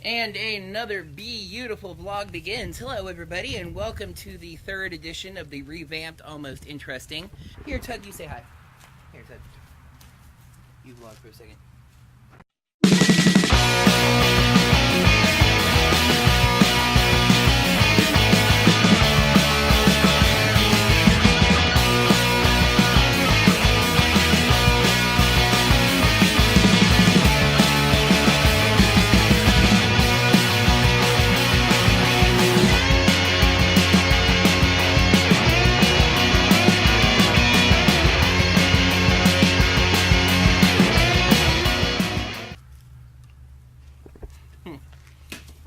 And another beautiful vlog begins. Hello everybody and welcome to the third edition of the revamped Almost Interesting. Here Tug, you say hi. Here Tug. You vlog for a second.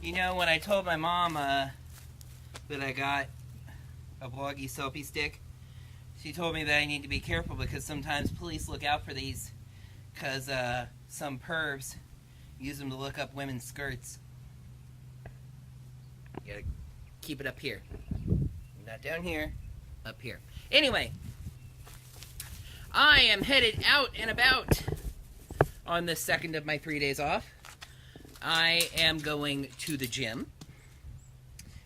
You know, when I told my mom that I got a vloggy selfie stick, she told me that I need to be careful because sometimes police look out for these because some pervs use them to look up women's skirts. You gotta keep it up here. Not down here, up here. Anyway, I am headed out and about on the second of my 3 days off. I am going to the gym,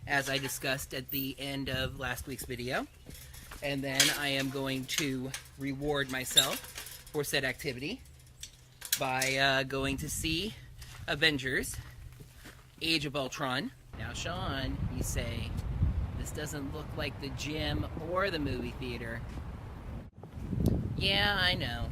as I discussed at the end of last week's video. And then I am going to reward myself for said activity by going to see Avengers: Age of Ultron. Now, Sean, you say, this doesn't look like the gym or the movie theater. Yeah, I know.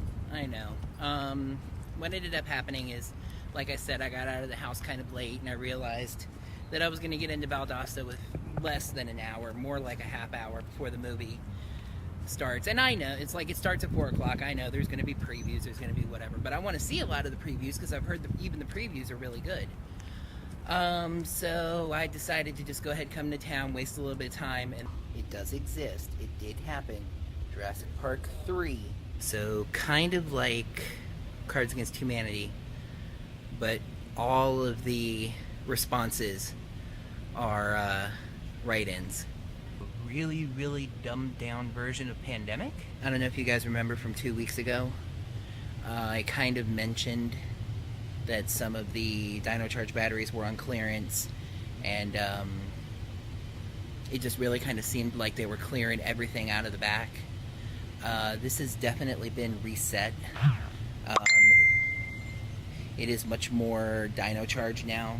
What ended up happening is, like I said, I got out of the house kind of late, and I realized that I was going to get into Valdosta with less than an hour, more like a half hour before the movie starts. And I know, it's like it starts at 4 o'clock. I know there's going to be previews, there's going to be whatever, but I want to see a lot of the previews because I've heard even the previews are really good. So I decided to just go ahead, come to town, waste a little bit of time, and it does exist. It did happen. Jurassic Park 3. So kind of like Cards Against Humanity, but all of the responses are write-ins. Really, really dumbed down version of Pandemic. I don't know if you guys remember from 2 weeks ago. I kind of mentioned that some of the Dino Charge batteries were on clearance, and it just really kind of seemed like they were clearing everything out of the back. This has definitely been reset. It is much more Dino Charge now.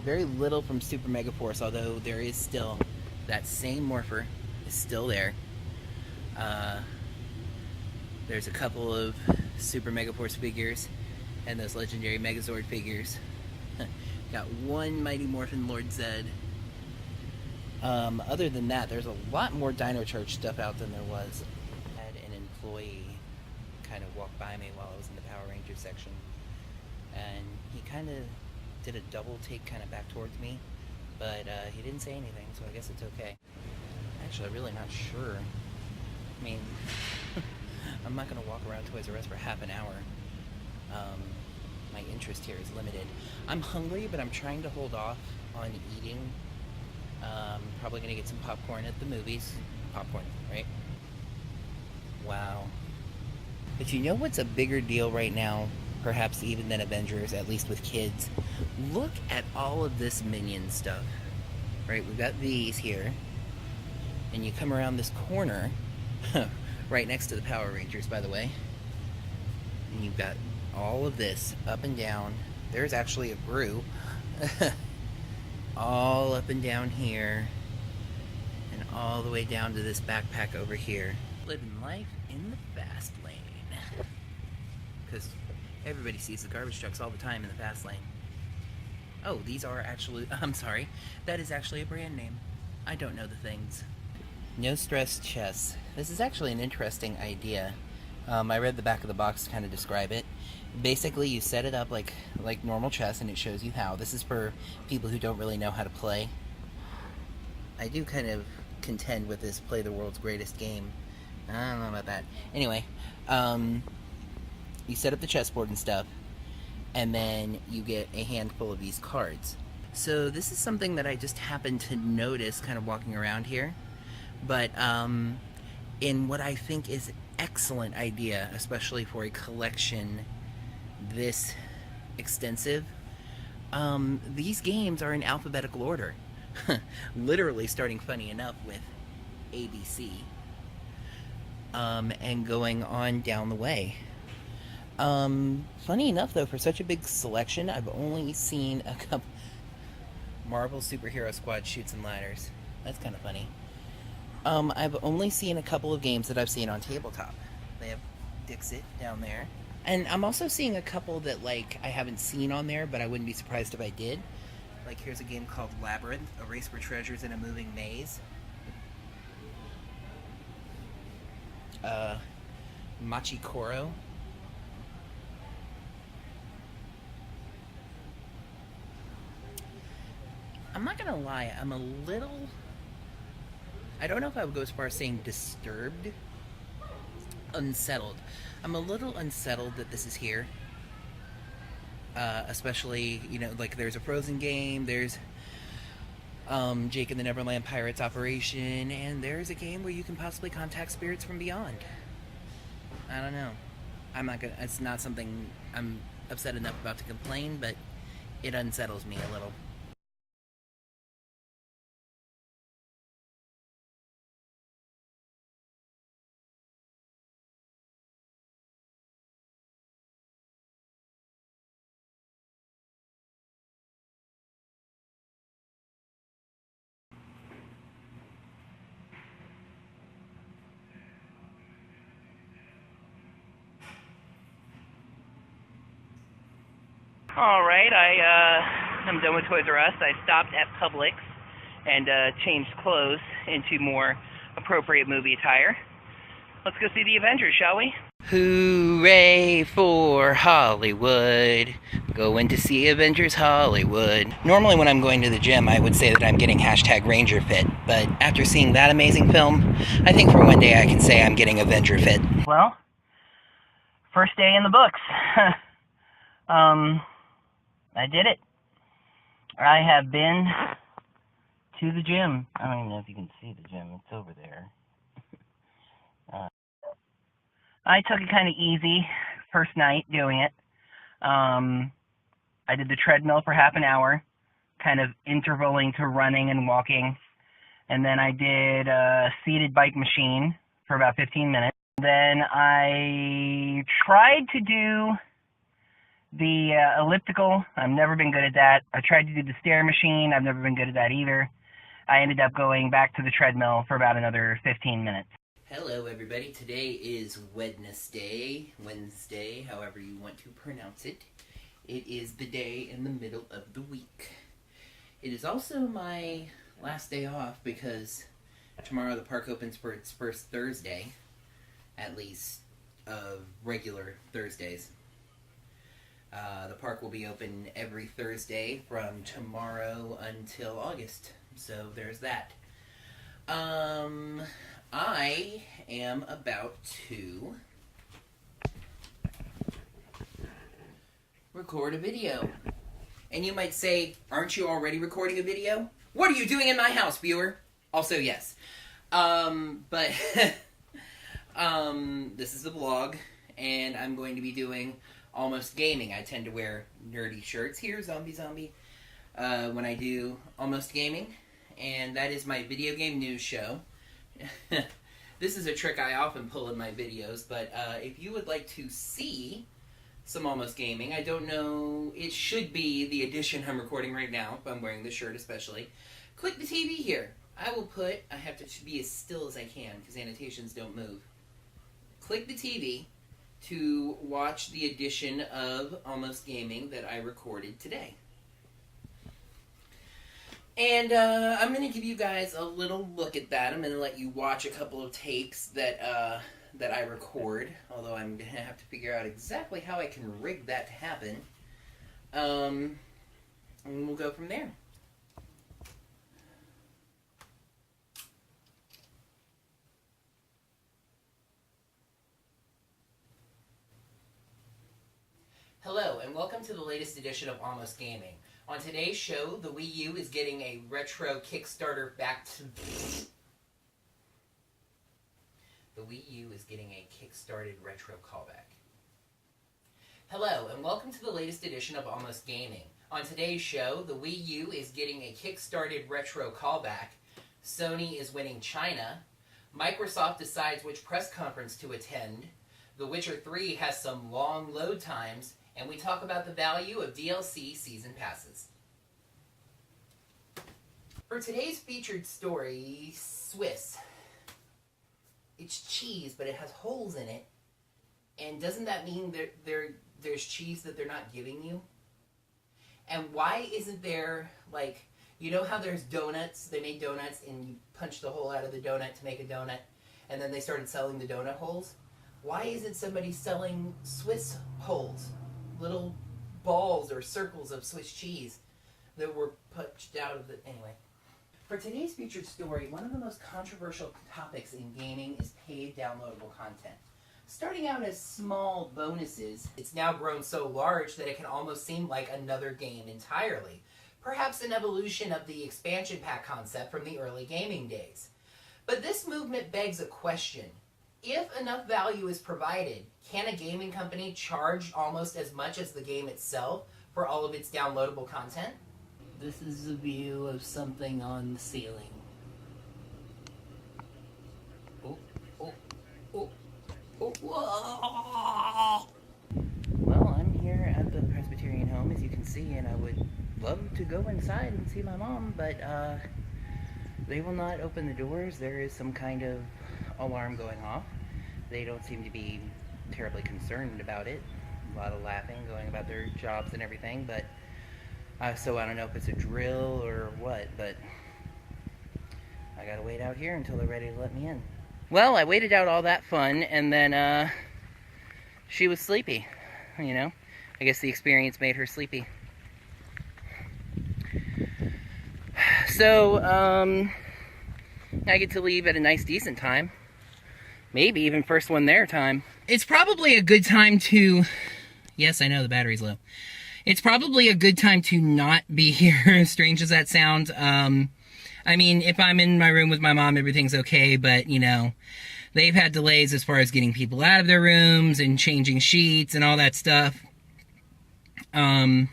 Very little from Super Mega Force, although there is still that same Morpher is still there. There's a couple of Super Mega Force figures and those legendary Megazord figures. Got one Mighty Morphin Lord Zed. Other than that, there's a lot more Dino Charge stuff out than there was. I had an employee kind of walk by me while I was in the Power Rangers section, and he kind of did a double take kind of back towards me, but he didn't say anything, so I guess it's okay. Actually, I'm really not sure. I mean, I'm not going to walk around Toys R Us for half an hour. My interest here is limited. I'm hungry, but I'm trying to hold off on eating. Probably going to get some popcorn at the movies. Popcorn, right? Wow. But you know what's a bigger deal right now, perhaps even than Avengers, at least with kids? Look at all of this Minion stuff. Right, we've got these here. And you come around this corner, right next to the Power Rangers, by the way. And you've got all of this up and down. There's actually a Gru. All up and down here. And all the way down to this backpack over here. Living life in the fast lane. Because everybody sees the garbage trucks all the time in the fast lane. Oh, these are actually, I'm sorry, that is actually a brand name. I don't know the things. No Stress Chess. This is actually an interesting idea. I read the back of the box to kind of describe it. Basically, you set it up like normal chess, and it shows you how. This is for people who don't really know how to play. I do kind of contend with this play the world's greatest game. I don't know about that. Anyway, you set up the chessboard and stuff, and then you get a handful of these cards. So this is something that I just happened to notice kind of walking around here. But in what I think is an excellent idea, especially for a collection this extensive, these games are in alphabetical order. Literally starting, funny enough, with ABC, and going on down the way. Funny enough, though, for such a big selection, I've only seen a couple. Marvel Superhero Squad Shoots and Ladders. That's kind of funny. I've only seen a couple of games that I've seen on tabletop. They have Dixit down there. And I'm also seeing a couple that, like, I haven't seen on there, but I wouldn't be surprised if I did. Like, here's a game called Labyrinth, a race for treasures in a moving maze. Machikoro. I'm not gonna lie, I'm a little... I don't know if I would go as far as saying disturbed. Unsettled. I'm a little unsettled that this is here. Especially, you know, like there's a Frozen game, there's Jake and the Neverland Pirates Operation, and there's a game where you can possibly contact spirits from beyond. I don't know. I'm not gonna... It's not something I'm upset enough about to complain, but it unsettles me a little. All right, I'm done with Toys R Us. I stopped at Publix and changed clothes into more appropriate movie attire. Let's go see the Avengers, shall we? Hooray for Hollywood. Going to see Avengers Hollywood. Normally when I'm going to the gym, I would say that I'm getting #Ranger Fit, but after seeing that amazing film, I think for one day I can say I'm getting Avenger Fit. Well, first day in the books. I did it. I have been to the gym. I don't even know if you can see the gym. It's over there. I took it kind of easy first night doing it. I did the treadmill for half an hour, kind of intervaling to running and walking. And then I did a seated bike machine for about 15 minutes. Then I tried to do the elliptical. I've never been good at that. I tried to do the stair machine. I've never been good at that either. I ended up going back to the treadmill for about another 15 minutes. Hello, everybody. Today is Wednesday, however you want to pronounce it. It is the day in the middle of the week. It is also my last day off because tomorrow the park opens for its first Thursday, at least of regular Thursdays. The park will be open every Thursday from tomorrow until August, so there's that. I am about to record a video. And you might say, aren't you already recording a video? What are you doing in my house, viewer? Also, yes. But this is the vlog, and I'm going to be doing Almost Gaming. I tend to wear nerdy shirts here, zombie, when I do Almost Gaming. And that is my video game news show. This is a trick I often pull in my videos, but if you would like to see some Almost Gaming, I don't know, it should be the edition I'm recording right now, if I'm wearing this shirt especially. Click the TV here. I have to be as still as I can, because annotations don't move. Click the TV to watch the edition of Almost Gaming that I recorded today. And I'm going to give you guys a little look at that. I'm going to let you watch a couple of takes that I record, although I'm going to have to figure out exactly how I can rig that to happen. And we'll go from there. Hello, and welcome to the latest edition of Almost Gaming. On today's show, the Wii U is getting a retro Kickstarter back to... The Wii U is getting a Kickstarted retro callback. Hello, and welcome to the latest edition of Almost Gaming. On today's show, the Wii U is getting a kick-started retro callback, Sony is winning China, Microsoft decides which press conference to attend, The Witcher 3 has some long load times, and we talk about the value of DLC season passes. For today's featured story, Swiss. It's cheese, but it has holes in it. And doesn't that mean there's cheese that they're not giving you? And why isn't there, like, you know how there's donuts? They made donuts and you punch the hole out of the donut to make a donut, and then they started selling the donut holes? Why isn't somebody selling Swiss holes? Little balls or circles of Swiss cheese that were punched out of the... Anyway. For today's featured story, one of the most controversial topics in gaming is paid downloadable content. Starting out as small bonuses, it's now grown so large that it can almost seem like another game entirely. Perhaps an evolution of the expansion pack concept from the early gaming days. But this movement begs a question. If enough value is provided, can a gaming company charge almost as much as the game itself for all of its downloadable content? This is a view of something on the ceiling. Oh, oh, oh, oh, whoa. Well, I'm here at the Presbyterian home, as you can see, and I would love to go inside and see my mom, but they will not open the doors. There is some kind of alarm going off. They don't seem to be terribly concerned about it. A lot of laughing, going about their jobs and everything, but so I don't know if it's a drill or what, but I gotta wait out here until they're ready to let me in. Well, I waited out all that fun, and then she was sleepy, you know? I guess the experience made her sleepy. So, I get to leave at a nice decent time. Maybe even first one there time. It's probably a good time to... Yes, I know the battery's low. It's probably a good time to not be here, as strange as that sounds. I mean, if I'm in my room with my mom, everything's okay, but, you know, they've had delays as far as getting people out of their rooms and changing sheets and all that stuff. The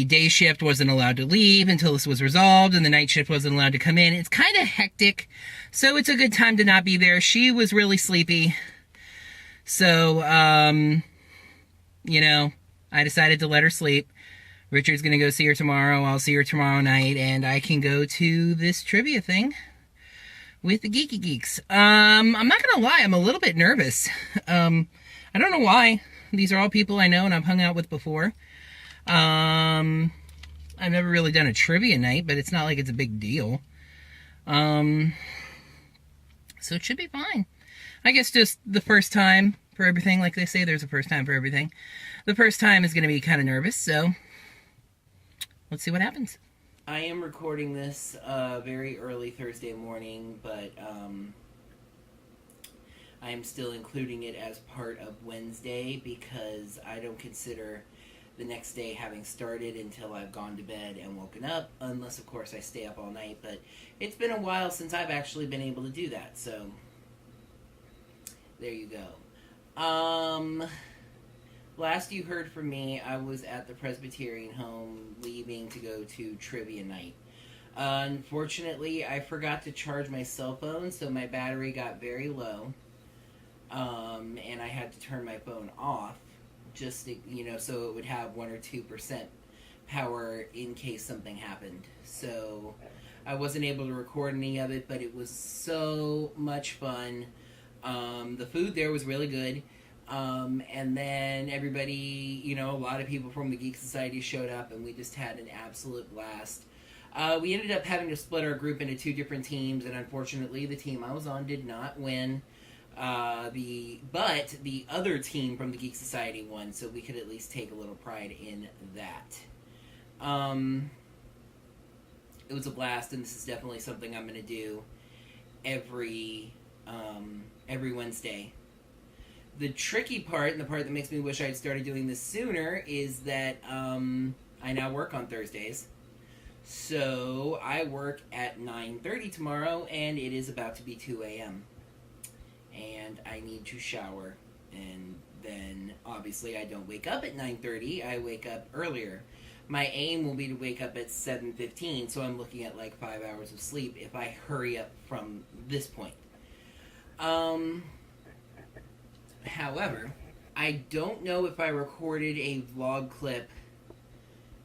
day shift wasn't allowed to leave until this was resolved, and the night shift wasn't allowed to come in. It's kind of hectic, so it's a good time to not be there. She was really sleepy, so, you know, I decided to let her sleep. Richard's going to go see her tomorrow. I'll see her tomorrow night, and I can go to this trivia thing with the Geeky Geeks. I'm not going to lie, I'm a little bit nervous. I don't know why. These are all people I know and I've hung out with before. I've never really done a trivia night, but it's not like it's a big deal. So it should be fine. I guess just the first time for everything. Like they say, there's a first time for everything. The first time is going to be kind of nervous, so let's see what happens. I am recording this very early Thursday morning, but I am still including it as part of Wednesday because I don't consider the next day having started until I've gone to bed and woken up, unless of course I stay up all night, but it's been a while since I've actually been able to do that, so there you go. Last you heard from me, I was at the Presbyterian home leaving to go to trivia night. Unfortunately, I forgot to charge my cell phone, so my battery got very low, and I had to turn my phone off just to, you know, so it would have 1 or 2% power in case something happened. So I wasn't able to record any of it, but it was so much fun. The food there was really good. And then everybody, you know, a lot of people from the Geek Society showed up, and we just had an absolute blast. We ended up having to split our group into 2 different teams, and unfortunately the team I was on did not win. But the other team from the Geek Society won, so we could at least take a little pride in that. It was a blast, and this is definitely something I'm going to do every Wednesday. The tricky part, and the part that makes me wish I'd started doing this sooner, is that I now work on Thursdays. So I work at 9:30 tomorrow, and it is about to be 2 a.m. And I need to shower, and then obviously I don't wake up at 9:30. I wake up earlier. My aim will be to wake up at 7:15, so I'm looking at like 5 hours of sleep if I hurry up from this point. However, I don't know if I recorded a vlog clip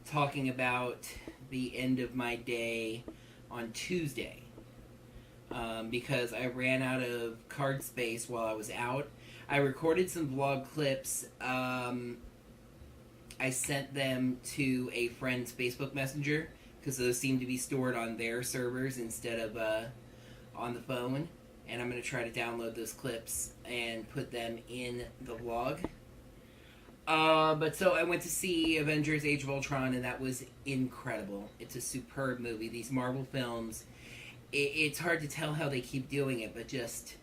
talking about the end of my day on Tuesday, because I ran out of card space while I was out. I recorded some vlog clips. I sent them to a friend's Facebook Messenger because those seem to be stored on their servers instead of on the phone. And I'm going to try to download those clips and put them in the vlog. But so I went to see Avengers Age of Ultron, and that was incredible. It's a superb movie. These Marvel films, it's hard to tell how they keep doing it, but just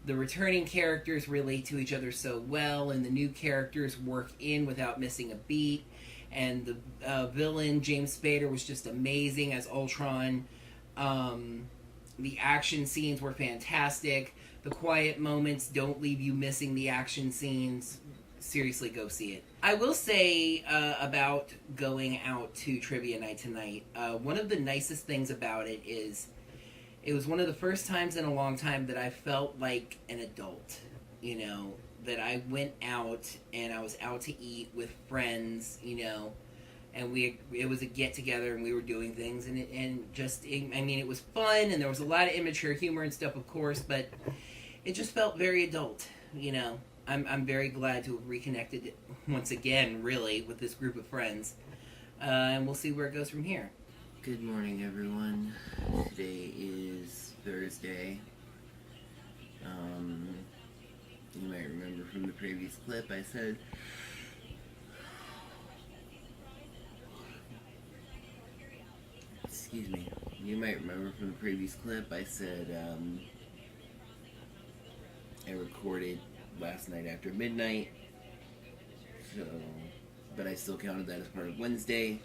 the returning characters relate to each other so well, and the new characters work in without missing a beat. And the villain, James Spader, was just amazing as Ultron. The action scenes were fantastic. The quiet moments don't leave you missing the action scenes. Seriously, go see it. I will say about going out to Trivia Night tonight, one of the nicest things about it is it was one of the first times in a long time that I felt like an adult, you know, that I went out and I was out to eat with friends, you know, and it was a get together and we were doing things, and it was fun, and there was a lot of immature humor and stuff, of course, but it just felt very adult, you know. I'm very glad to have reconnected once again, really, with this group of friends, and we'll see where it goes from here. Good morning, everyone. Today is Thursday. You might remember from the previous clip I said excuse me. You might remember from the previous clip I said I recorded last night after midnight, so, but I still counted that as part of Wednesday.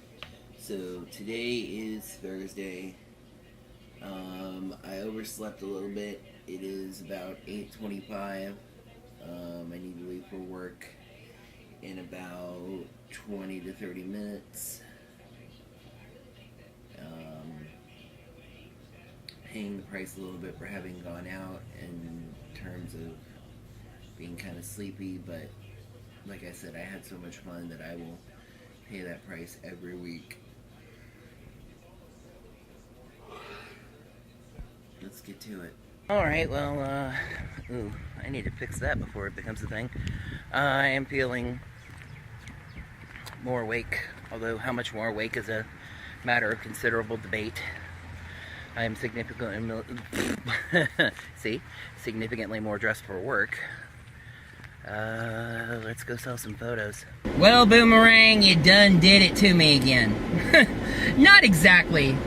So today is Thursday. I overslept a little bit. It is about 8:25. I need to leave for work in about 20 to 30 minutes. Paying the price a little bit for having gone out in terms of being kind of sleepy, but like I said, I had so much fun that I will pay that price every week. Let's get to it. Alright, well, I need to fix that before it becomes a thing. I am feeling more awake, although how much more awake is a matter of considerable debate. I am significantly more dressed for work. Let's go sell some photos. Well, Boomerang, you done did it to me again. Not exactly.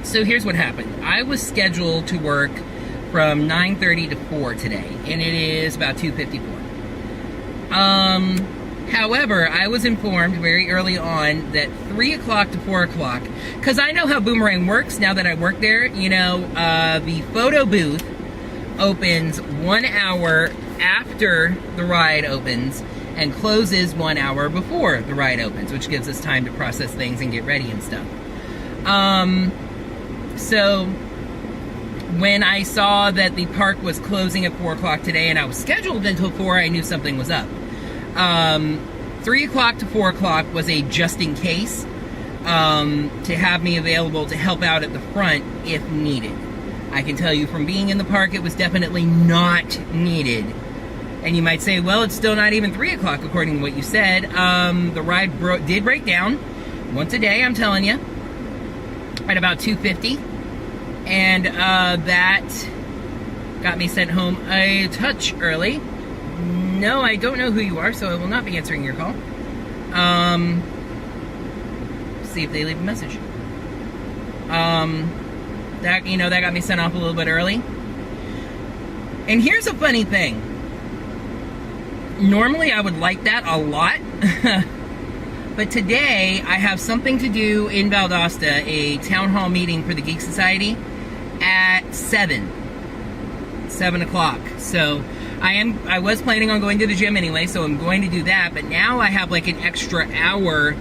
So here's what happened. I was scheduled to work from 9:30 to 4 today, and it is about 2:54. However, I was informed very early on that 3 o'clock to 4 o'clock, because I know how Boomerang works now that I work there, you know, the photo booth opens 1 hour after the ride opens and closes 1 hour before the ride opens, which gives us time to process things and get ready and stuff. So when I saw that the park was closing at 4 o'clock today and I was scheduled until 4, I knew something was up. 3 o'clock to 4 o'clock was a just in case, to have me available to help out at the front if needed. I can tell you from being in the park, it was definitely not needed. And you might say, well, it's still not even 3 o'clock according to what you said. The ride did break down once a day, I'm telling you, at about 2:50. And that got me sent home a touch early. No, I don't know who you are, so I will not be answering your call. See if they leave a message. That got me sent off a little bit early. And here's a funny thing. Normally I would like that a lot. But today I have something to do in Valdosta, a town hall meeting for the Geek Society at 7 o'clock. So I was planning on going to the gym anyway, so I'm going to do that, but now I have like an extra hour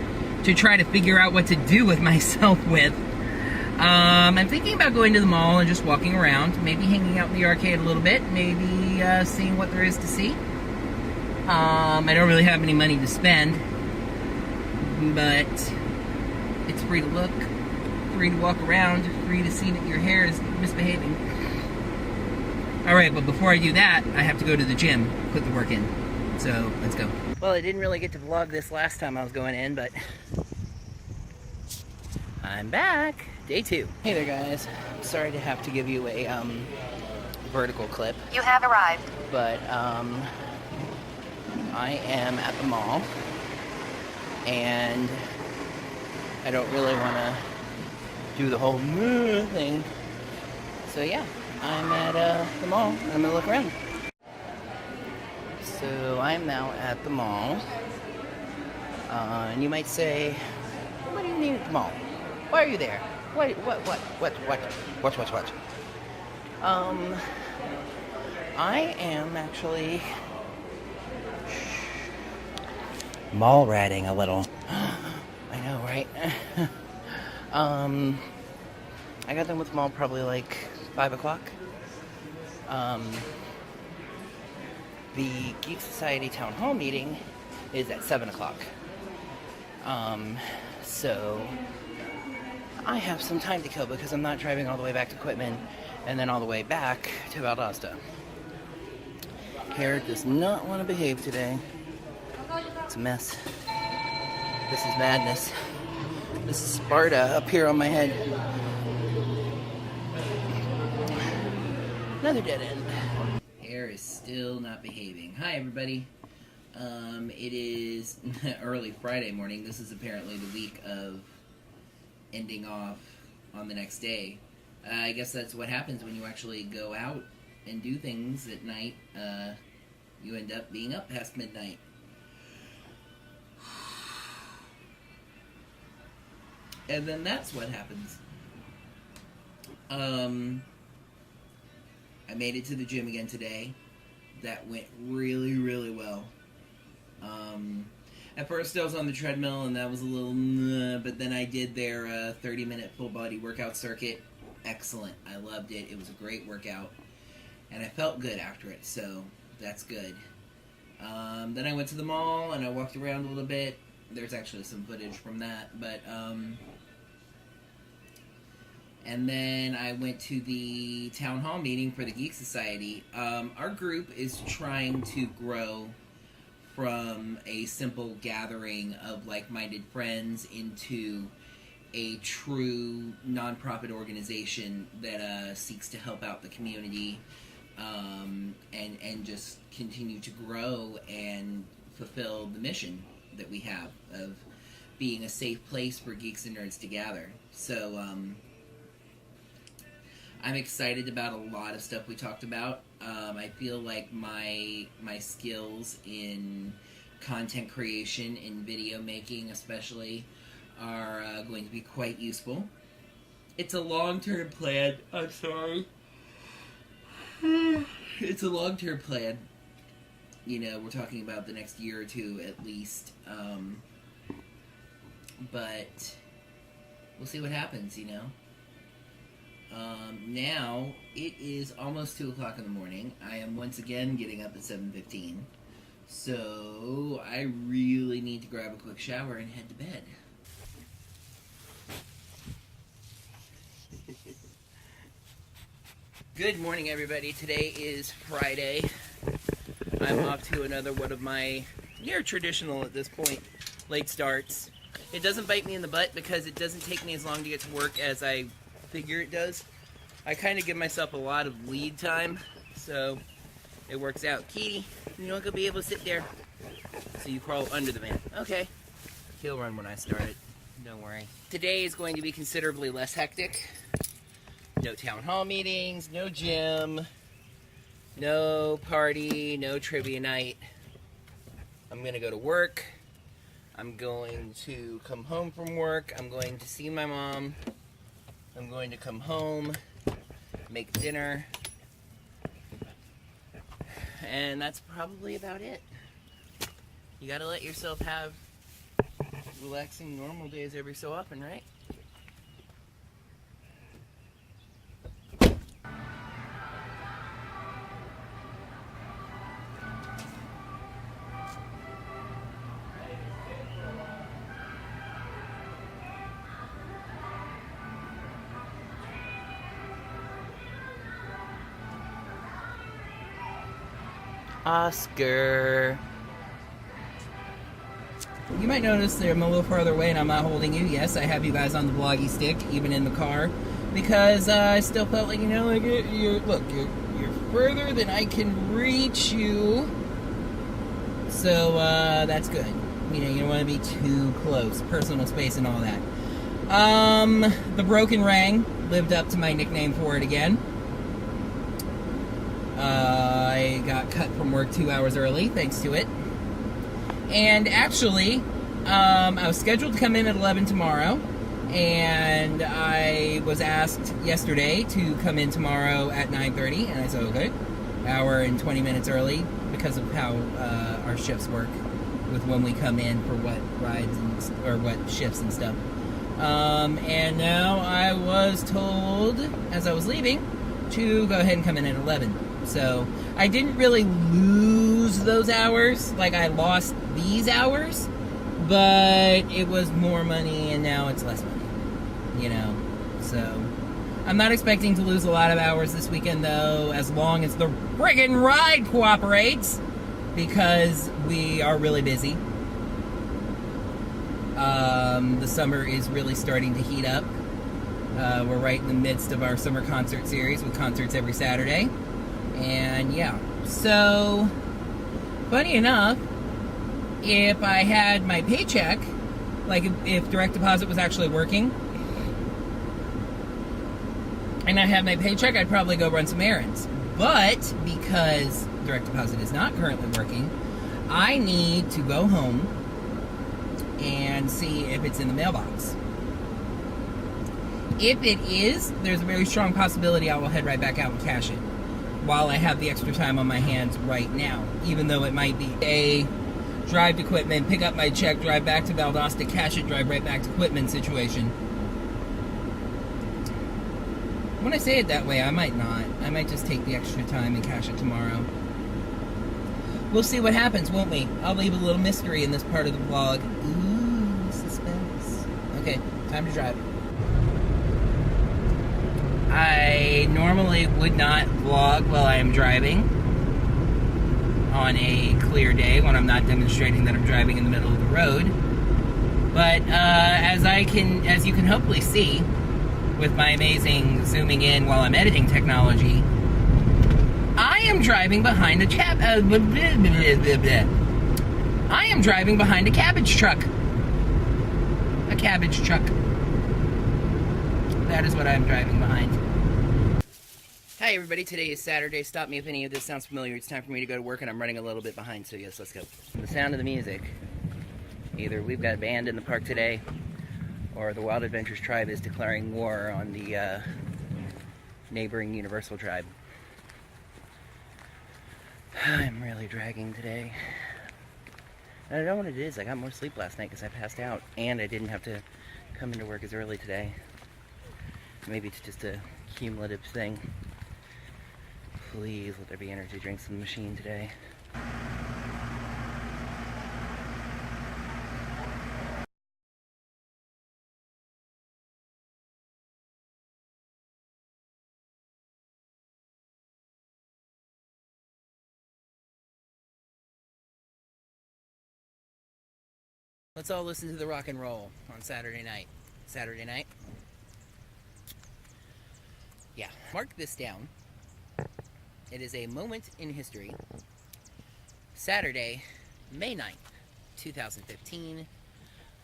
to try to figure out what to do with myself with. I'm thinking about going to the mall and just walking around, maybe hanging out in the arcade a little bit, maybe seeing what there is to see. I don't really have any money to spend, but it's free to look, free to walk around, free to see that your hair is misbehaving. Alright, but before I do that, I have to go to the gym, put the work in. So, let's go. Well, I didn't really get to vlog this last time I was going in, but I'm back. Day 2. Hey there, guys. Sorry to have to give you a vertical clip. You have arrived. But I am at the mall, and I don't really want to do the whole thing. So yeah, I'm at the mall. I'm gonna look around. So I'm now at the mall, and you might say, "What do you need at the mall? Why are you there? What? I am actually mall ratting a little. I know, right? I got done with the mall probably like 5 o'clock. The Geek Society Town Hall meeting is at 7 o'clock. So I have some time to kill because I'm not driving all the way back to Quitman and then all the way back to Valdosta. Hair does not want to behave today. It's a mess. This is madness. This is Sparta up here on my head. Another dead end. Hair is still not behaving. Hi, everybody. It is early Friday morning. This is apparently the week of ending off on the next day. I guess that's what happens when you actually go out and do things at night. You end up being up past midnight. And then that's what happens. I made it to the gym again today. That went really, really well. At first I was on the treadmill and that was a little but then I did their 30-minute full body workout circuit. Excellent. I loved it. It was a great workout. And I felt good after it, so that's good. Then I went to the mall and I walked around a little bit. There's actually some footage from that, but and then I went to the town hall meeting for the Geek Society. Our group is trying to grow from a simple gathering of like-minded friends into a true nonprofit organization that seeks to help out the community and just continue to grow and fulfill the mission that we have of being a safe place for geeks and nerds to gather. So I'm excited about a lot of stuff we talked about. I feel like my skills in content creation, in video making especially, are going to be quite useful. It's a long-term plan. I'm sorry. It's a long-term plan. You know, we're talking about the next year or two at least. But we'll see what happens, you know. Now, it is almost 2 o'clock in the morning. I am once again getting up at 7:15. So, I really need to grab a quick shower and head to bed. Good morning, everybody. Today is Friday. I'm off to another one of my near traditional at this point late starts. It doesn't bite me in the butt because it doesn't take me as long to get to work as I figure it does. I kind of give myself a lot of lead time, so it works out. Kitty, you're not going to be able to sit there, so you crawl under the van. Okay. He'll run when I start it. Don't worry. Today is going to be considerably less hectic. No town hall meetings, no gym, no party, no trivia night. I'm going to go to work. I'm going to come home from work. I'm going to see my mom. I'm going to come home, make dinner, and that's probably about it. You gotta let yourself have relaxing normal days every so often, right? Oscar. You might notice that I'm a little farther away and I'm not holding you. Yes, I have you guys on the vloggy stick, even in the car, because I still felt like, like you're further than I can reach you. So that's good. You don't want to be too close, personal space and all that. The Broken Rang lived up to my nickname for it again. I got cut from work 2 hours early, thanks to it. And actually, I was scheduled to come in at 11 tomorrow, and I was asked yesterday to come in tomorrow at 9:30, and I said, okay, hour and 20 minutes early, because of how our shifts work with when we come in for what rides or what shifts and stuff. And now I was told, as I was leaving, to go ahead and come in at 11. So I didn't really lose those hours, like I lost these hours, but it was more money and now it's less money, so I'm not expecting to lose a lot of hours this weekend though, as long as the friggin' ride cooperates, because we are really busy. The summer is really starting to heat up. We're right in the midst of our summer concert series with concerts every Saturday. And yeah, so funny enough, if I had my paycheck, like if direct deposit was actually working, and I had my paycheck, I'd probably go run some errands. But because direct deposit is not currently working, I need to go home and see if it's in the mailbox. If it is, there's a very strong possibility I will head right back out and cash it while I have the extra time on my hands right now, even though it might be a drive to Quitman, pick up my check, drive back to Valdosta, cash it, drive right back to Quitman situation. When I say it that way, I might not. I might just take the extra time and cash it tomorrow. We'll see what happens, won't we? I'll leave a little mystery in this part of the vlog. Ooh, suspense. Okay, time to drive. I normally would not vlog while I am driving on a clear day when I'm not demonstrating that I'm driving in the middle of the road. But as you can hopefully see with my amazing zooming in while I'm editing technology, I am driving behind I am driving behind a cabbage truck. A cabbage truck. That is what I'm driving behind. Hi everybody, today is Saturday. Stop me if any of this sounds familiar. It's time for me to go to work and I'm running a little bit behind, so yes, let's go. The sound of the music. Either we've got a band in the park today, or the Wild Adventures tribe is declaring war on the neighboring Universal tribe. I'm really dragging today. I don't know what it is. I got more sleep last night because I passed out, and I didn't have to come into work as early today. Maybe it's just a cumulative thing. Please let there be energy drinks in the machine today. Let's all listen to the rock and roll on Saturday night. Saturday night? Yeah, mark this down. It is a moment in history. Saturday, May 9th, 2015,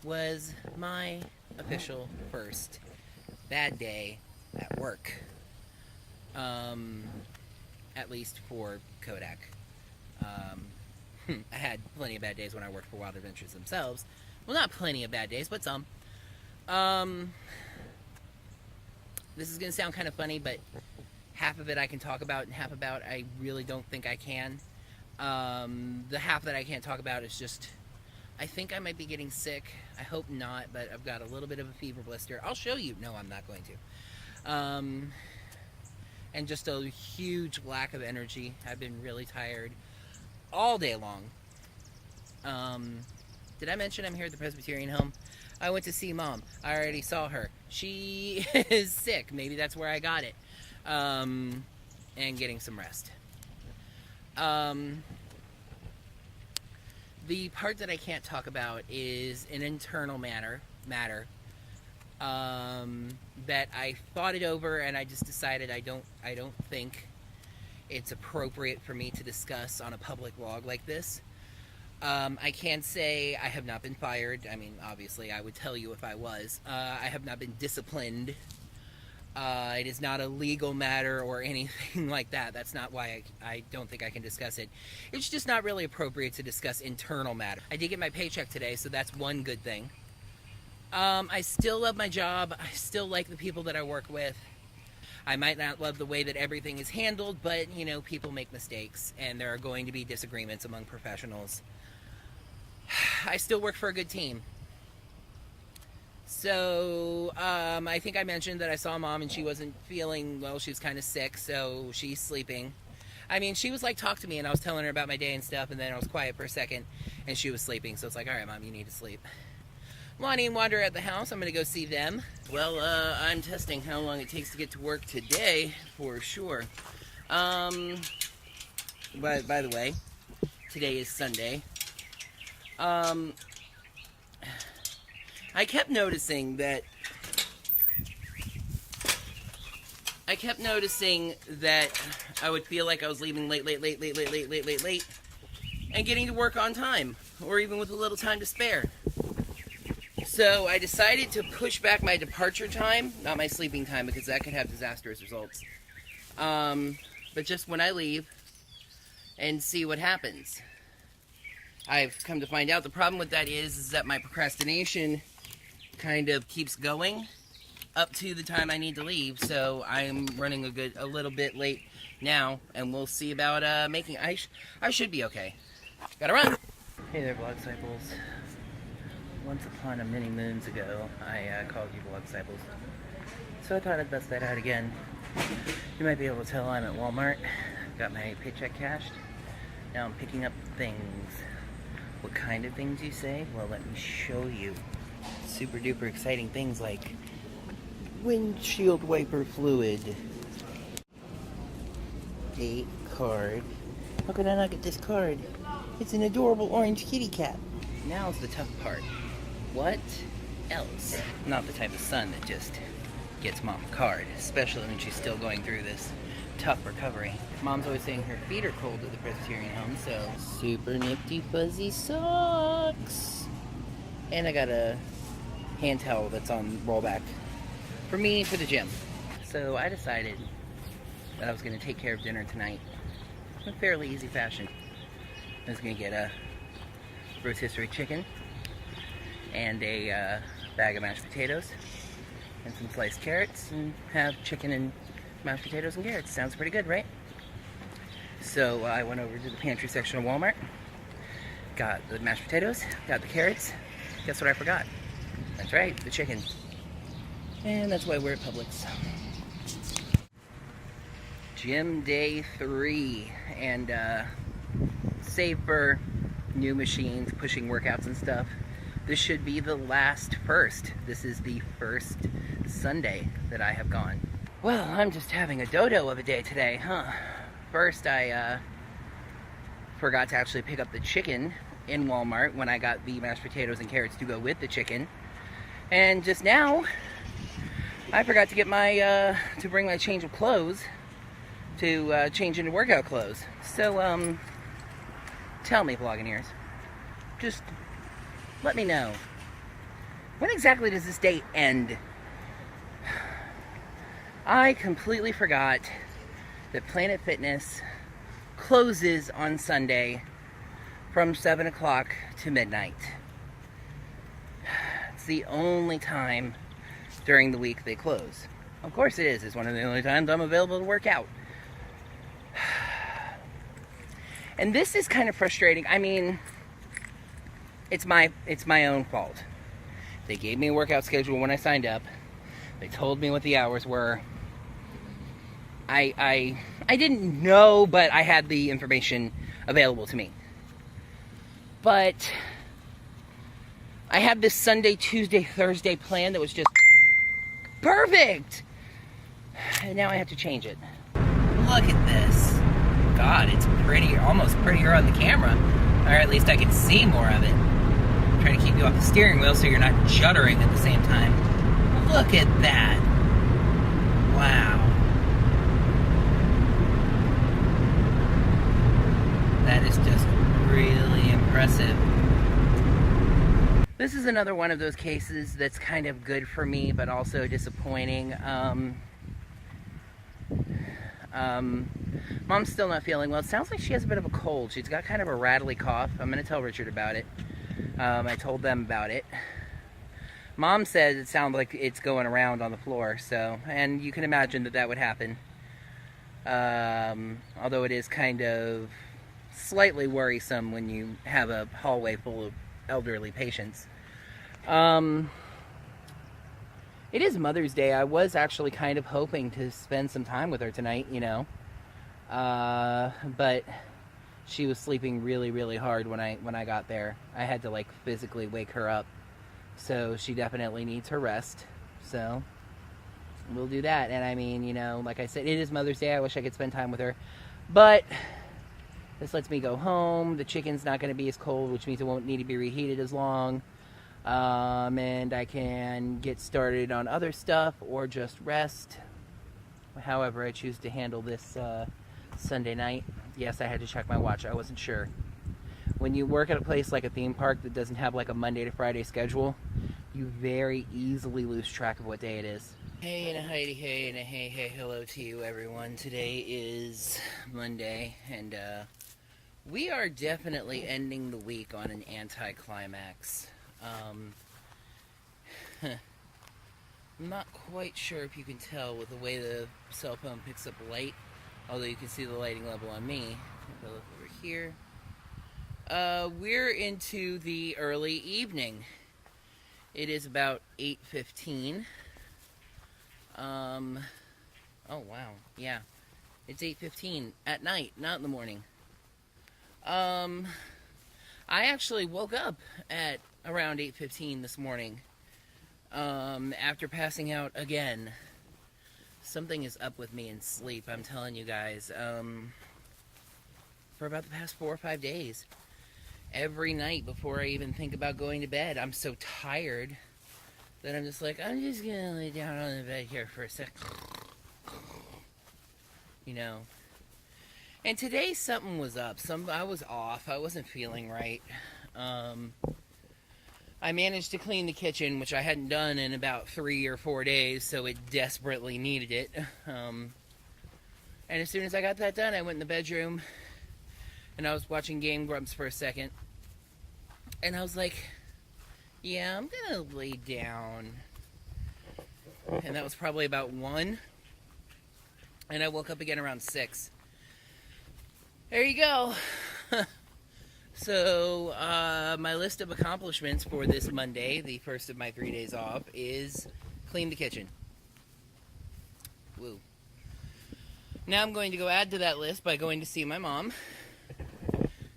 was my official first bad day at work. At least for Kodak. I had plenty of bad days when I worked for Wild Adventures themselves. Well, not plenty of bad days, but some. This is going to sound kind of funny, but half of it I can talk about and half about I really don't think I can. The half that I can't talk about is just, I think I might be getting sick. I hope not, but I've got a little bit of a fever blister. I'll show you. No, I'm not going to. And just a huge lack of energy. I've been really tired all day long. Did I mention I'm here at the Presbyterian home? I went to see Mom. I already saw her. She is sick. Maybe that's where I got it. And getting some rest. The part that I can't talk about is an internal matter that I thought it over, and I just decided I don't think it's appropriate for me to discuss on a public vlog like this. I can say I have not been fired. I mean, obviously, I would tell you if I was. I have not been disciplined. It is not a legal matter or anything like that. That's not why I don't think I can discuss it. It's just not really appropriate to discuss internal matter. I did get my paycheck today, so that's one good thing. I still love my job. I still like the people that I work with. I might not love the way that everything is handled, but, you know, people make mistakes, and there are going to be disagreements among professionals. I still work for a good team. So, I think I mentioned that I saw Mom and she wasn't feeling well. She was kind of sick, so she's sleeping. I mean, she was like, talk to me, and I was telling her about my day and stuff, and then I was quiet for a second, and she was sleeping. So it's like, all right, Mom, you need to sleep. Lonnie and Wander are at the house. I'm going to go see them. Well, I'm testing how long it takes to get to work today, for sure. By the way, today is Sunday. I kept noticing that I would feel like I was leaving late, and getting to work on time, or even with a little time to spare. So I decided to push back my departure time, not my sleeping time, because that could have disastrous results. But just when I leave, and see what happens. I've come to find out the problem with that is that my procrastination kind of keeps going up to the time I need to leave, so I'm running a little bit late now, and we'll see about making. I should be okay. Gotta run. Hey there, Vlog Disciples. Once upon a many moons ago, I called you Vlog Disciples, so I thought I'd bust that out again. You might be able to tell I'm at Walmart. Got my paycheck cashed. Now I'm picking up things. What kind of things, you say? Well, let me show you. Super duper exciting things like windshield wiper fluid, a card. How could I not get this card? It's an adorable orange kitty cat. Now's the tough part. What else? Not the type of son that just gets Mom a card, especially when she's still going through this tough recovery. Mom's always saying her feet are cold at the Presbyterian home, so super nifty fuzzy socks. And I got a hand towel that's on rollback for me for the gym. So I decided that I was going to take care of dinner tonight in a fairly easy fashion. I was going to get a rotisserie chicken and a bag of mashed potatoes and some sliced carrots, and have chicken and mashed potatoes and carrots. Sounds pretty good, right? So I went over to the pantry section of Walmart, got the mashed potatoes, got the carrots. Guess what I forgot? That's right, the chicken. And that's why we're at Publix. Gym day 3, and save for new machines, pushing workouts and stuff, this should be the last first. This is the first Sunday that I have gone. Well, I'm just having a dodo of a day today, huh? First, I forgot to actually pick up the chicken in Walmart when I got the mashed potatoes and carrots to go with the chicken. And just now, I forgot to get my, to bring my change of clothes to change into workout clothes. So, tell me, Vlogineers, just let me know, when exactly does this day end? I completely forgot that Planet Fitness closes on Sunday from 7 o'clock to midnight. It's the only time during the week they close. Of course it is. It's one of the only times I'm available to work out. And this is kind of frustrating. I mean, it's my own fault. They gave me a workout schedule when I signed up. They told me what the hours were. I didn't know, but I had the information available to me. But I had this Sunday, Tuesday, Thursday plan that was just perfect. And now I have to change it. Look at this. God, it's prettier, almost prettier on the camera. Or at least I can see more of it. I'm trying to keep you off the steering wheel so you're not juddering at the same time. Look at that. Wow. That is just really impressive. This is another one of those cases that's kind of good for me, but also disappointing. Mom's still not feeling well. It sounds like she has a bit of a cold. She's got kind of a rattly cough. I'm going to tell Richard about it. I told them about it. Mom says it sounds like it's going around on the floor, so, and you can imagine that that would happen. Although it is kind of slightly worrisome when you have a hallway full of elderly patients. It is Mother's Day. I was actually kind of hoping to spend some time with her tonight, you know. But she was sleeping really, really hard when I got there. I had to like physically wake her up. So she definitely needs her rest. So we'll do that. And I mean, you know, like I said, it is Mother's Day. I wish I could spend time with her. But this lets me go home. The chicken's not going to be as cold, which means it won't need to be reheated as long. And I can get started on other stuff or just rest. However I choose to handle this Sunday night. Yes, I had to check my watch. I wasn't sure. When you work at a place like a theme park that doesn't have like a Monday to Friday schedule, you very easily lose track of what day it is. Hey and a Heidi hey and a hey hello to you everyone. Today is Monday and we are definitely ending the week on an anticlimax. I'm not quite sure if you can tell with the way the cell phone picks up light, although you can see the lighting level on me. If I look over here, we're into the early evening. It is about 8:15. Oh wow, yeah, it's 8:15 at night, not in the morning. I actually woke up at around 8:15 this morning, after passing out again. Something is up with me in sleep, I'm telling you guys. For about the past 4 or 5 days, every night before I even think about going to bed, I'm so tired that I'm just like, I'm just gonna lay down on the bed here for a sec. You know. And today something was up. I was off. I wasn't feeling right. I managed to clean the kitchen, which I hadn't done in about 3 or 4 days, so it desperately needed it. And as soon as I got that done, I went in the bedroom, and I was watching Game Grumps for a second. And I was like, yeah, I'm gonna lay down. And that was probably about 1. And I woke up again around 6. There you go. So, my list of accomplishments for this Monday, the first of my 3 days off, is clean the kitchen. Woo. Now I'm going to go add to that list by going to see my mom.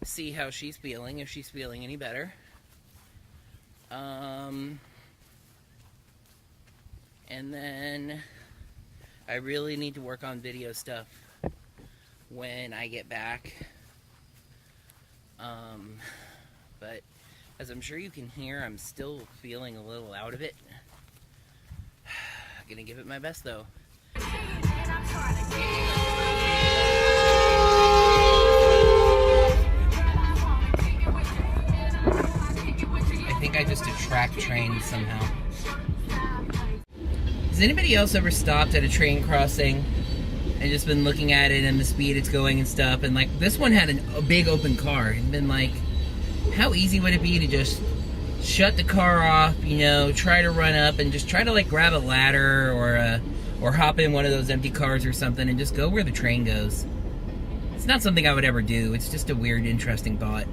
See how she's feeling, if she's feeling any better. And then I really need to work on video stuff when I get back. But as I'm sure you can hear, I'm still feeling a little out of it. Gonna give it my best though. I think I just attract trains somehow. Has anybody else ever stopped at a train crossing and just been looking at it and the speed it's going and stuff, and like this one had a big open car and been like, how easy would it be to just shut the car off, you know, try to run up and just try to like grab a ladder or hop in one of those empty cars or something and just go where the train goes. It's not something I would ever do. It's just a weird, interesting thought.